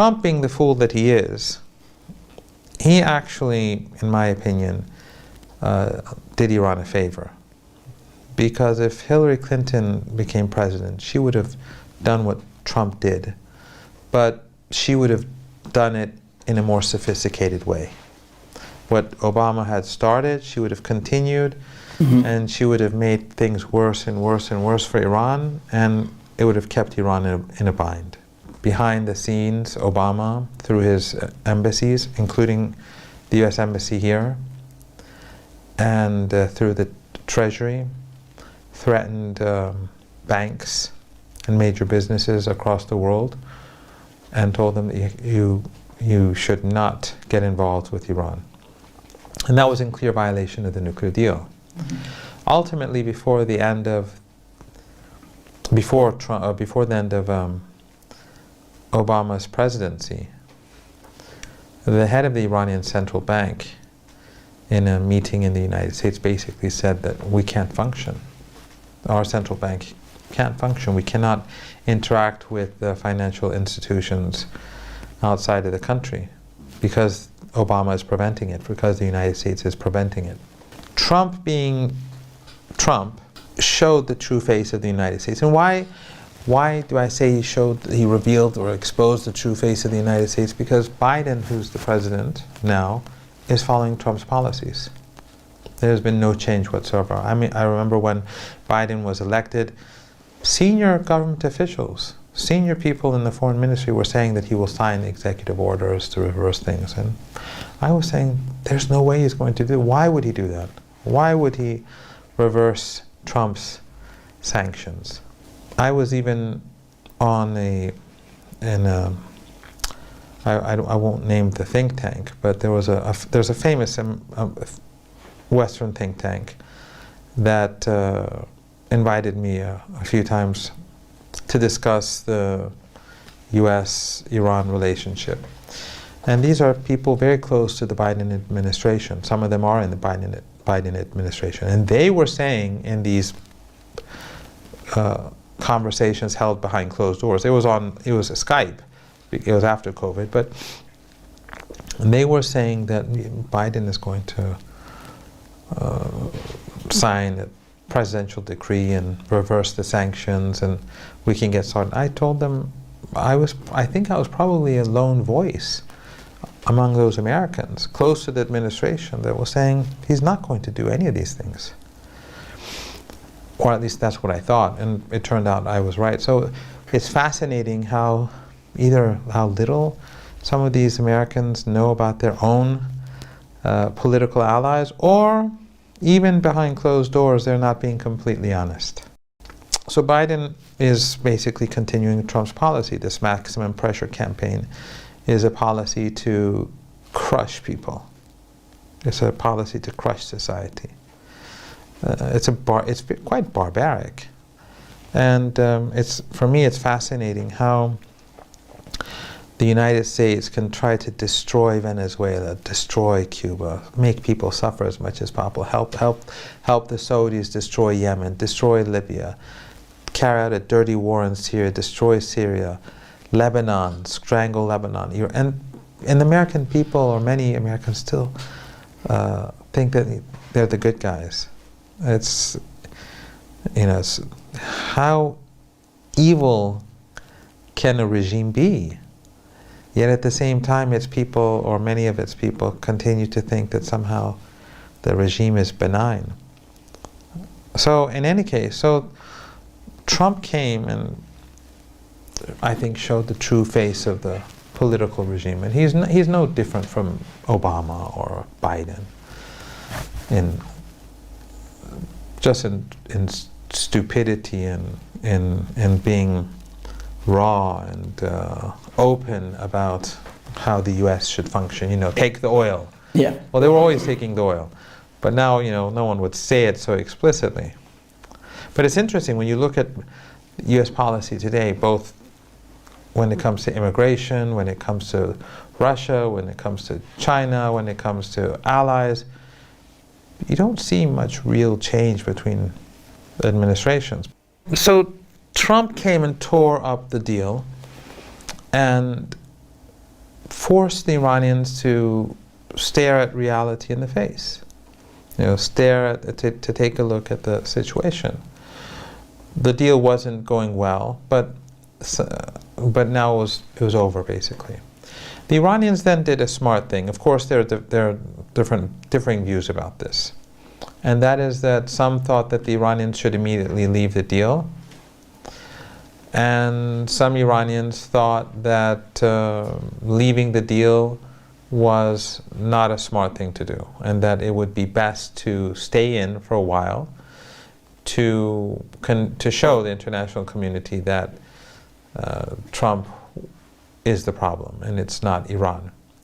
Trump, being the fool that he is, he actually, in my opinion, did Iran a favor. Because if Hillary Clinton became president, she would have done what Trump did, but she would have done it in a more sophisticated way. What Obama had started, she would have continued, and she would have made things worse and worse and worse for Iran, and it would have kept Iran in a bind. Behind the scenes, Obama, through his embassies, including the US Embassy here, and through the Treasury, threatened banks and major businesses across the world and told them that you should not get involved with Iran. And that was in clear violation of the nuclear deal. Ultimately, before the end of Obama's presidency, the head of the Iranian central bank, in a meeting in the United States, basically said that we can't function. Our central bank can't function. We cannot interact with the financial institutions outside of the country because Obama is preventing it, because the United States is preventing it. Trump, being Trump, showed the true face of the United States. And why do I say he revealed or exposed the true face of the United States? Because Biden, who's the president now, is following Trump's policies. There's been no change whatsoever. I mean, I remember when Biden was elected, senior government officials, senior people in the foreign ministry were saying that he will sign executive orders to reverse things. And I was saying, there's no way he's going to do it. Why would he do that? Why would he reverse Trump's sanctions? I was even on I won't name the think tank, but there's a famous Western think tank that invited me a few times to discuss the U.S.-Iran relationship. And these are people very close to the Biden administration. Some of them are in the Biden administration. And they were saying in these conversations held behind closed doors, it was a Skype, it was after COVID, but they were saying that Biden is going to sign a presidential decree and reverse the sanctions and we can get started. I told them I think I was probably a lone voice among those Americans close to the administration that was saying he's not going to do any of these things. Or at least that's what I thought, and it turned out I was right. So it's fascinating how little some of these Americans know about their own political allies, or even behind closed doors, they're not being completely honest. So Biden is basically continuing Trump's policy. This maximum pressure campaign is a policy to crush people. It's a policy to crush society. It's quite barbaric. And for me, it's fascinating how the United States can try to destroy Venezuela, destroy Cuba, make people suffer as much as possible, help the Saudis destroy Yemen, destroy Libya, carry out a dirty war in Syria, destroy Syria, Lebanon, strangle Lebanon. And the American people, or many Americans, still think that they're the good guys. It's how evil can a regime be? Yet at the same time, its people, or many of its people, continue to think that somehow the regime is benign. So in any case, Trump came and I think showed the true face of the political regime. And he's no different from Obama or Biden just in stupidity and in being raw and open about how the U.S. should function. Take the oil. Yeah. Well, they were always taking the oil, but now no one would say it so explicitly. But it's interesting when you look at U.S. policy today, both when it comes to immigration, when it comes to Russia, when it comes to China, when it comes to allies, you don't see much real change between administrations. So Trump came and tore up the deal, and forced the Iranians to stare at reality in the face. To take a look at the situation. The deal wasn't going well, but now it was over, basically. The Iranians then did a smart thing. Of course, there are differing views about this. And that is that some thought that the Iranians should immediately leave the deal. And some Iranians thought that leaving the deal was not a smart thing to do, and that it would be best to stay in for a while to show the international community that Trump is the problem and it's not Iran.